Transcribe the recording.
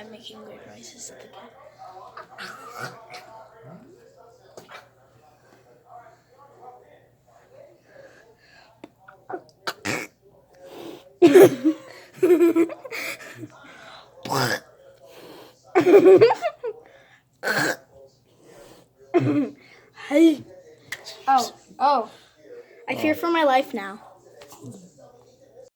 I'm making weird noises at the Hey. Oh. I fear for my life now.